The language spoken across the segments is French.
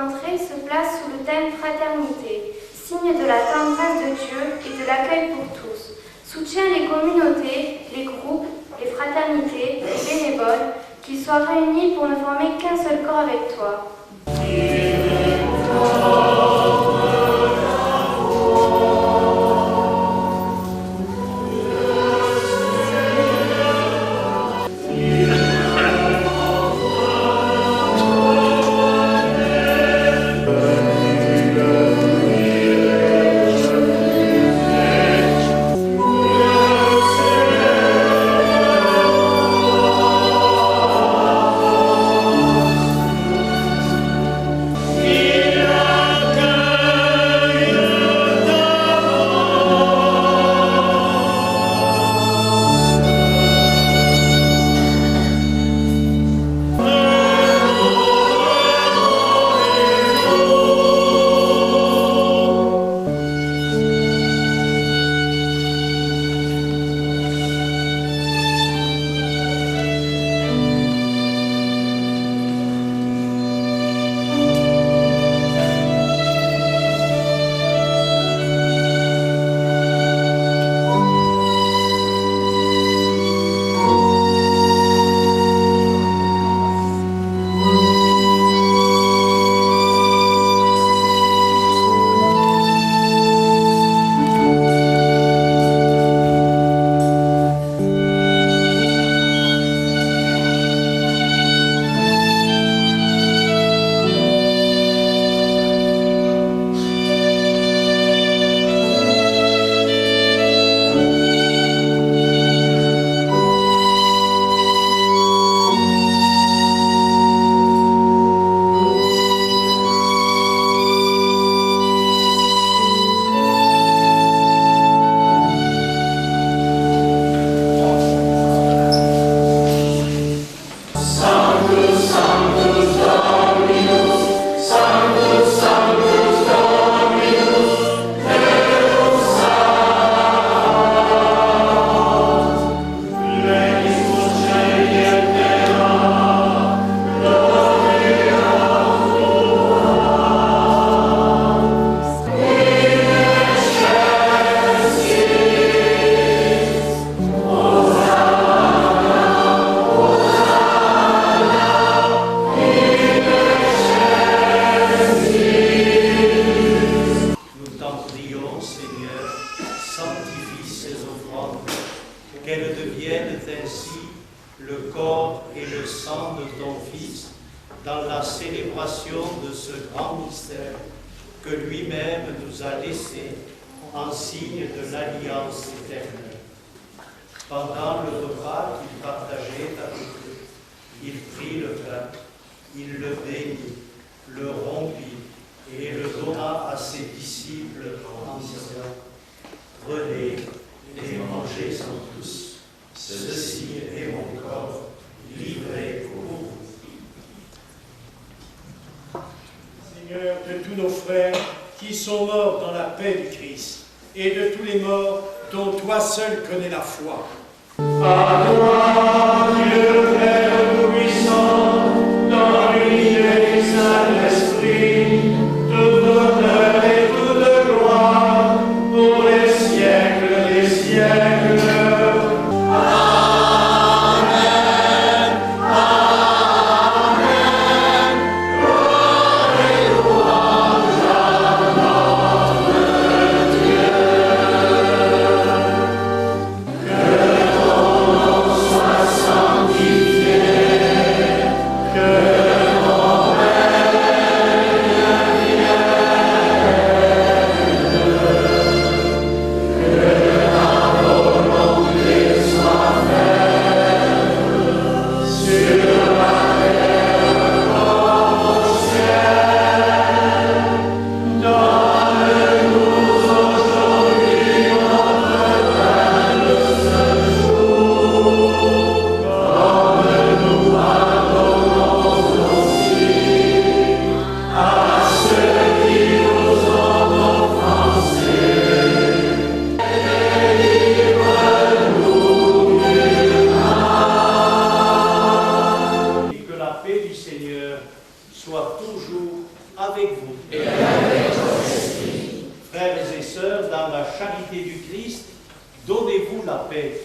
entrée se place sous le thème fraternité, signe de la tendresse de Dieu et de l'accueil pour tous. Soutient les communautés, les groupes, les fraternités, les bénévoles, qu'ils soient réunis pour ne former qu'un seul corps avec toi. qu'elles deviennent ainsi le corps et le sang de ton Fils dans la célébration de ce grand mystère que lui-même nous a laissé en signe de l'alliance éternelle. Pendant le repas qu'il partageait avec eux, il prit le pain, il le bénit, le rompit et le donna à ses disciples en disant : « Prenez et mangez-en tous, ceci est mon corps livré pour vous. » Seigneur, de tous nos frères qui sont morts dans la paix du Christ, et de tous les morts dont toi seul connais la foi. À toi, Dieu Père tout-puissant, dans l'unité du Saint-Esprit, tout honneur et toute gloire, pour les siècles des siècles. Sanctifié sœurs, dans la charité du Christ, donnez-vous la paix.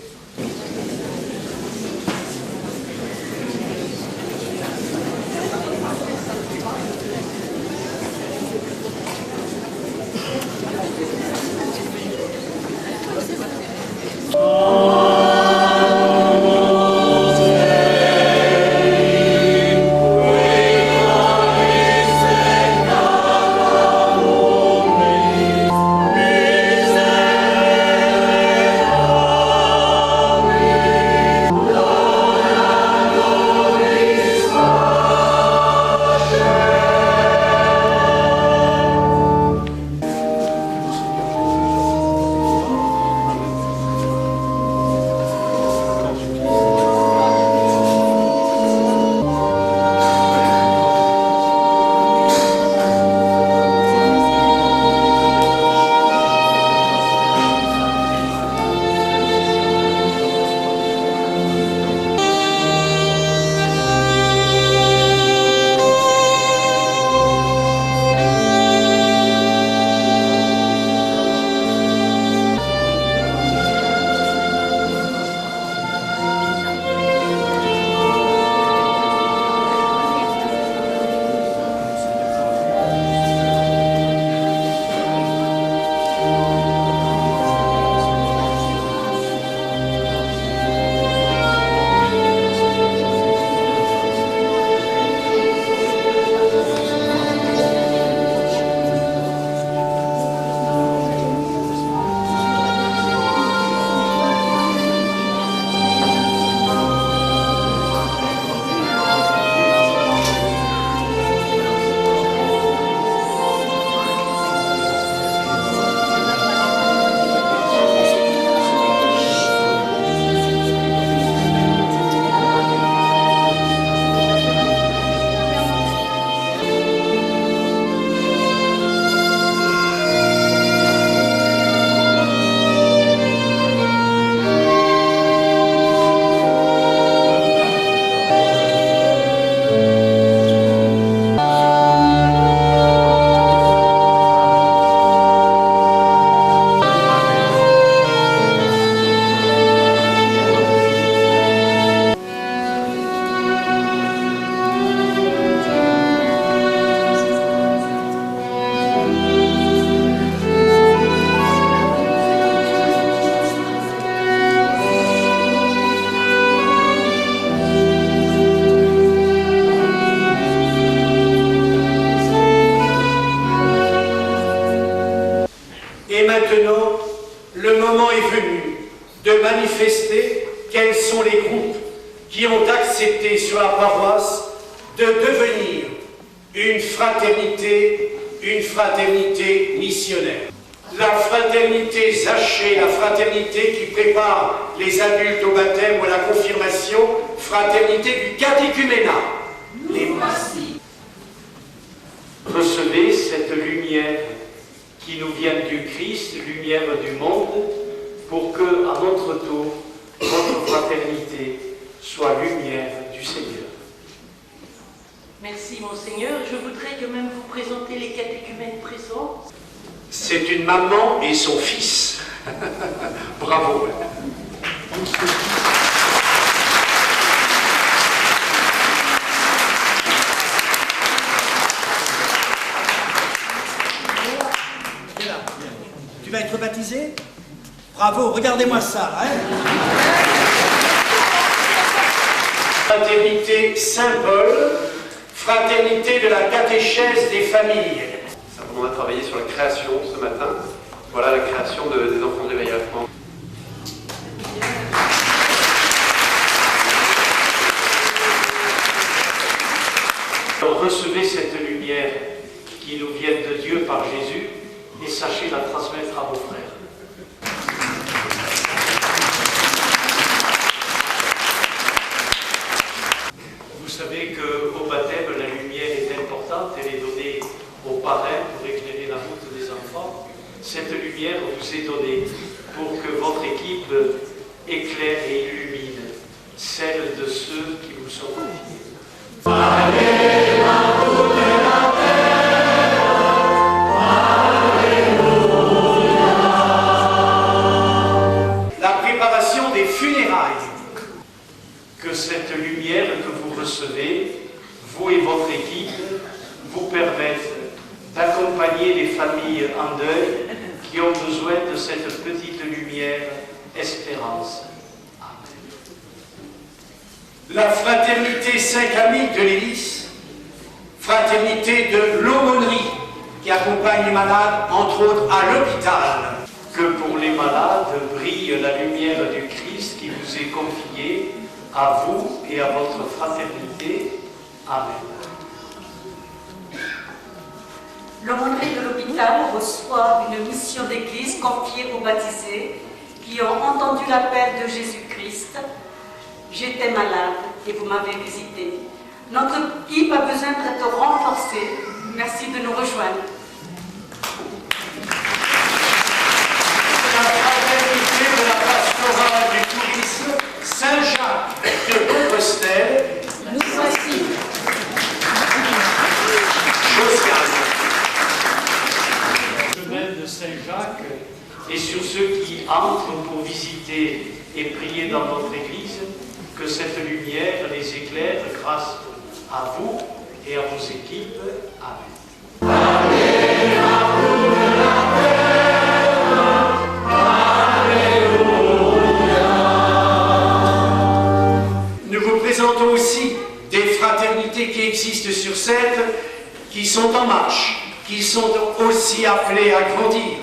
Et maintenant, le moment est venu de manifester quels sont les groupes qui ont accepté sur la paroisse de devenir une fraternité missionnaire. La fraternité Zachée, la fraternité qui prépare les adultes au baptême ou à la confirmation, fraternité du catéchuménat. Les voici. Recevez cette lumière qui nous vient du Christ, lumière du monde, pour que, à notre tour, notre fraternité soit lumière du Seigneur. Merci, Monseigneur. Je voudrais quand même vous présenter les catéchumènes présents. C'est une maman et son fils. Bravo. Tu vas être baptisé? Bravo, regardez-moi ça, hein? Fraternité Saint-Paul, fraternité de la catéchèse des familles. On a travaillé sur la création ce matin. Voilà la création des enfants de l'éveillation. Recevez cette lumière qui nous vient de Dieu par Jésus et sachez la transmettre à vos frères. Vous savez qu'au baptême, la lumière est importante, elle est donnée aux parrains pour éclairer la route des enfants. Cette lumière vous est donnée pour que votre équipe éclaire et illumine celle de ceux qui vous sont confiés. Allez, la route de la terre, alléluia. recevez, vous et votre équipe, vous permettent d'accompagner les familles en deuil qui ont besoin de cette petite lumière espérance. La fraternité Saint-Camille de l'Hélice, fraternité de l'aumônerie qui accompagne les malades, entre autres à l'hôpital. Que pour les malades brille la lumière du Christ qui vous est confiée, à vous et à votre fraternité. Amen. L'aumônerie de l'hôpital reçoit une mission d'église confiée aux baptisés qui ont entendu l'appel de Jésus-Christ. J'étais malade et vous m'avez visité. Notre équipe a besoin d'être renforcée. Merci de nous rejoindre. La fraternité de la pastorale du tourisme Saint-Jacques de Compostelle. Nous voici. Chemin de Saint-Jacques et sur ceux qui entrent pour visiter et prier dans notre église, que cette lumière les éclaire grâce à vous et à vos équipes. Amen. Nous vous présentons aussi des fraternités qui existent sur Sète, qui sont en marche, qui sont aussi appelées à grandir.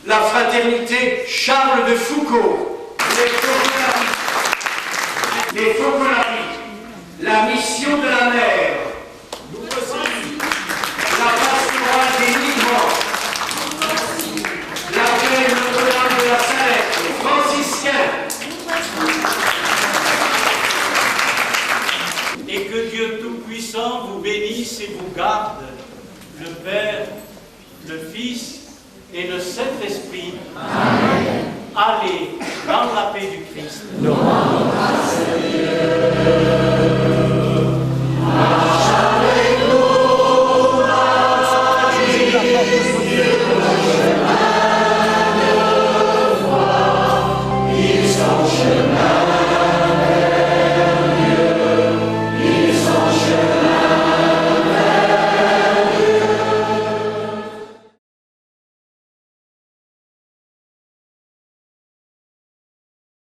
La fraternité Charles de Foucault, les Focolari, la mission de la mer, la pastorale des migrants, l'accueil Notre-Dame de la Salette, les franciscains. Et que Dieu Tout-Puissant vous bénisse et vous garde, le Père, le Fils et le Saint-Esprit. Amen. Allez dans la paix du Christ.